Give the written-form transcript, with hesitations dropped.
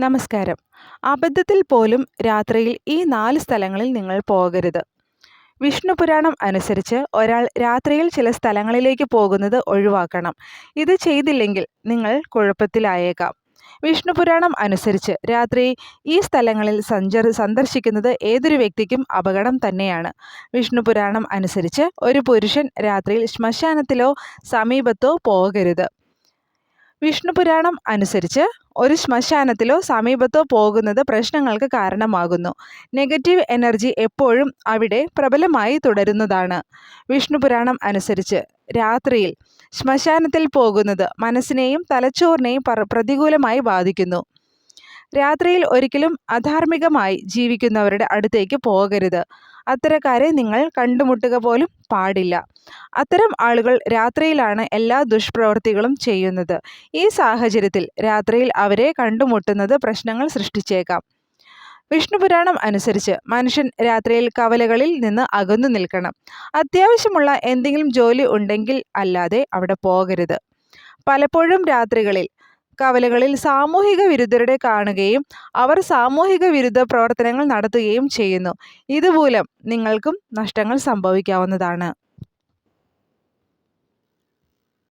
നമസ്കാരം. അബദ്ധത്തിൽ പോലും രാത്രിയിൽ ഈ 4 സ്ഥലങ്ങളിൽ നിങ്ങൾ പോകരുത്. വിഷ്ണുപുരാണം അനുസരിച്ച് ഒരാൾ രാത്രിയിൽ ചില സ്ഥലങ്ങളിലേക്ക് പോകുന്നത് ഒഴിവാക്കണം. ഇത് ചെയ്തില്ലെങ്കിൽ നിങ്ങൾ കുഴപ്പത്തിലായേക്കാം. വിഷ്ണുപുരാണം അനുസരിച്ച് രാത്രി ഈ സ്ഥലങ്ങളിൽ സന്ദർശിക്കുന്നത് ഏതൊരു വ്യക്തിക്കും അപകടം തന്നെയാണ്. വിഷ്ണുപുരാണം അനുസരിച്ച് ഒരു പുരുഷൻ രാത്രിയിൽ ശ്മശാനത്തിലോ സമീപത്തോ പോകരുത്. വിഷ്ണുപുരാണം അനുസരിച്ച് ഒരു ശ്മശാനത്തിലോ സമീപത്തോ പോകുന്നത് പ്രശ്നങ്ങൾക്ക് കാരണമാകുന്നു. നെഗറ്റീവ് എനർജി എപ്പോഴും അവിടെ പ്രബലമായി തുടരുന്നതാണ്. വിഷ്ണുപുരാണം അനുസരിച്ച് രാത്രിയിൽ ശ്മശാനത്തിൽ പോകുന്നത് മനസ്സിനെയും തലച്ചോറിനെയും പ്രതികൂലമായി ബാധിക്കുന്നു. രാത്രിയിൽ ഒരിക്കലും അധാർമികമായി ജീവിക്കുന്നവരുടെ അടുത്തേക്ക് പോകരുത്. അത്തരക്കാരെ നിങ്ങൾ കണ്ടുമുട്ടുക പോലും പാടില്ല. അത്തരം ആളുകൾ രാത്രിയിലാണ് എല്ലാ ദുഷ്പ്രവൃത്തികളും ചെയ്യുന്നത്. ഈ സാഹചര്യത്തിൽ രാത്രിയിൽ അവരെ കണ്ടുമുട്ടുന്നത് പ്രശ്നങ്ങൾ സൃഷ്ടിച്ചേക്കാം. വിഷ്ണുപുരാണം അനുസരിച്ച് മനുഷ്യൻ രാത്രിയിൽ കവലകളിൽ നിന്ന് അകന്നു നിൽക്കണം. അത്യാവശ്യമുള്ള എന്തെങ്കിലും ജോലി ഉണ്ടെങ്കിൽ അല്ലാതെ അവിടെ പോകരുത്. പലപ്പോഴും രാത്രികളിൽ കവലകളിൽ സാമൂഹിക വിരുദ്ധരെ കാണുകയും അവർ സാമൂഹിക വിരുദ്ധ പ്രവർത്തനങ്ങൾ നടത്തുകയും ചെയ്യുന്നു. ഇതുമൂലം നിങ്ങൾക്കും നഷ്ടങ്ങൾ സംഭവിക്കാവുന്നതാണ്.